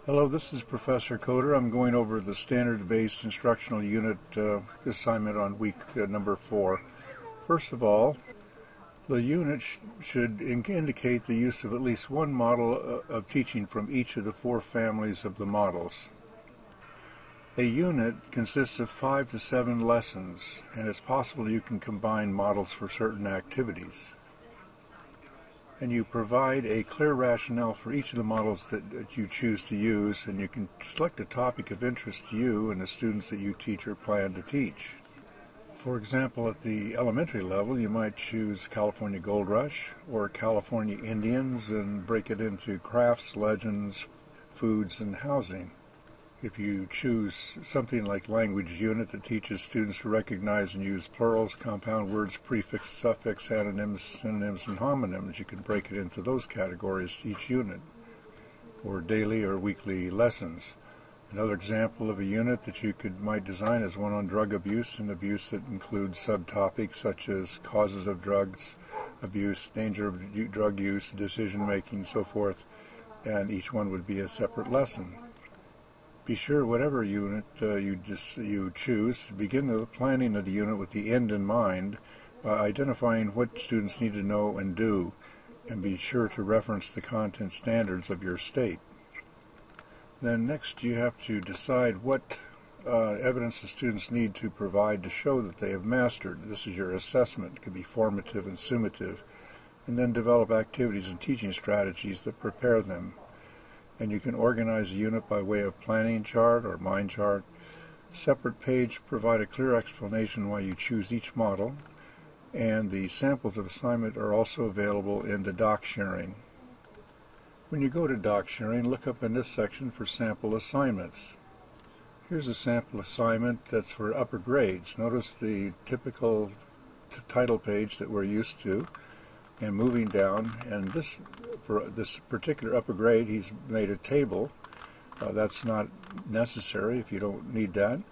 Hello, this is Professor Coder. I'm going over the standard-based instructional unit assignment on week number 4. First of all, the unit should indicate the use of at least one model of teaching from each of the 4 families of the models. A unit consists of 5 to 7 lessons, and it's possible you can combine models for certain activities. And you provide a clear rationale for each of the models that you choose to use, and you can select a topic of interest to you and the students that you teach or plan to teach. For example, at the elementary level, you might choose California Gold Rush or California Indians and break it into crafts, legends, foods, and housing. If you choose something like language unit that teaches students to recognize and use plurals, compound words, prefix, suffix, antonyms, synonyms, and homonyms, you can break it into those categories each unit, or daily or weekly lessons. Another example of a unit that you might design is one on drug abuse and abuse that includes subtopics such as causes of drugs abuse, danger of drug use, decision making, so forth, and each one would be a separate lesson. Be sure whatever unit you choose, begin the planning of the unit with the end in mind, identifying what students need to know and do, and be sure to reference the content standards of your state. Then next you have to decide what evidence the students need to provide to show that they have mastered. This is your assessment. It could be formative and summative. And then develop activities and teaching strategies that prepare them. And you can organize the unit by way of planning chart or mind chart. Separate page provide a clear explanation why you choose each model, and the samples of assignment are also available in the doc sharing. When you go to doc sharing, look up in this section for sample assignments. Here's a sample assignment that's for upper grades. Notice the typical title page that we're used to, and moving down, and for this particular upper grade, he's made a table. That's not necessary if you don't need that.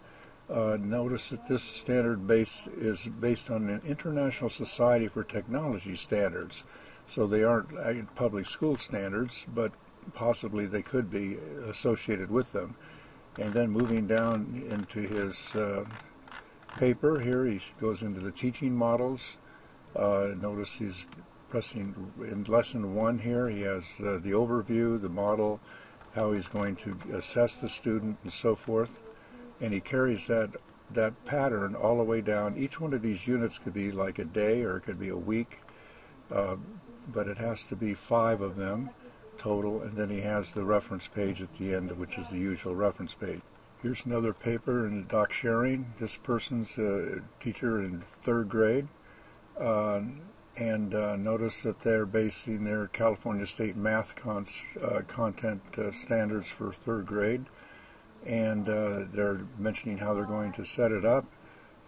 Notice that this standard base is based on an International Society for Technology standards. So they aren't public school standards, but possibly they could be associated with them. And then moving down into his paper here, he goes into the teaching models. Notice he's pressing in lesson 1 here. He has the overview, the model, how he's going to assess the student, and so forth. And he carries that pattern all the way down. Each one of these units could be like a day or it could be a week, but it has to be 5 of them total. And then he has the reference page at the end, which is the usual reference page. Here's another paper in doc sharing. This person's a teacher in 3rd grade. And notice that they're basing their California State math content standards for 3rd grade, and they're mentioning how they're going to set it up.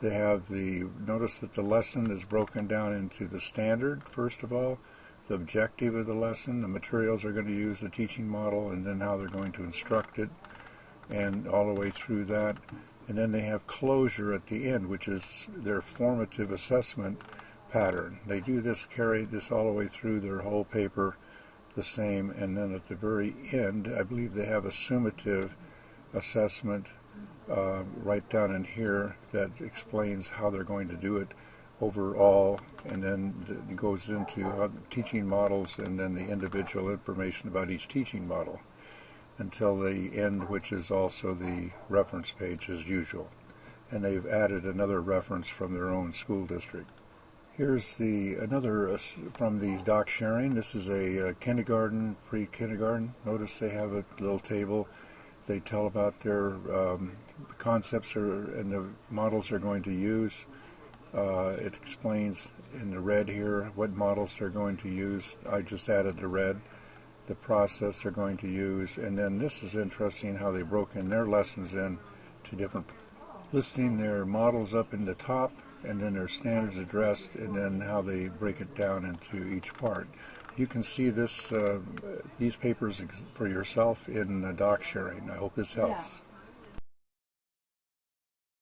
They have notice that the lesson is broken down into the standard, first of all, the objective of the lesson, the materials they're going to use, the teaching model, and then how they're going to instruct it, and all the way through that. And then they have closure at the end, which is their formative assessment pattern. They do this, carry this all the way through their whole paper the same, and then at the very end, I believe they have a summative assessment right down in here that explains how they're going to do it overall, and then it goes into the teaching models and then the individual information about each teaching model until the end, which is also the reference page as usual. And they've added another reference from their own school district. Here's another from the doc sharing. This is a kindergarten, pre-kindergarten. Notice they have a little table. They tell about their concepts and the models they're going to use. It explains in the red here what models they're going to use. I just added the red, the process they're going to use. And then this is interesting how they broke in their lessons into different, listing their models up in the top, and then their standards addressed, and then how they break it down into each part. You can see these papers for yourself in doc sharing. I hope this helps.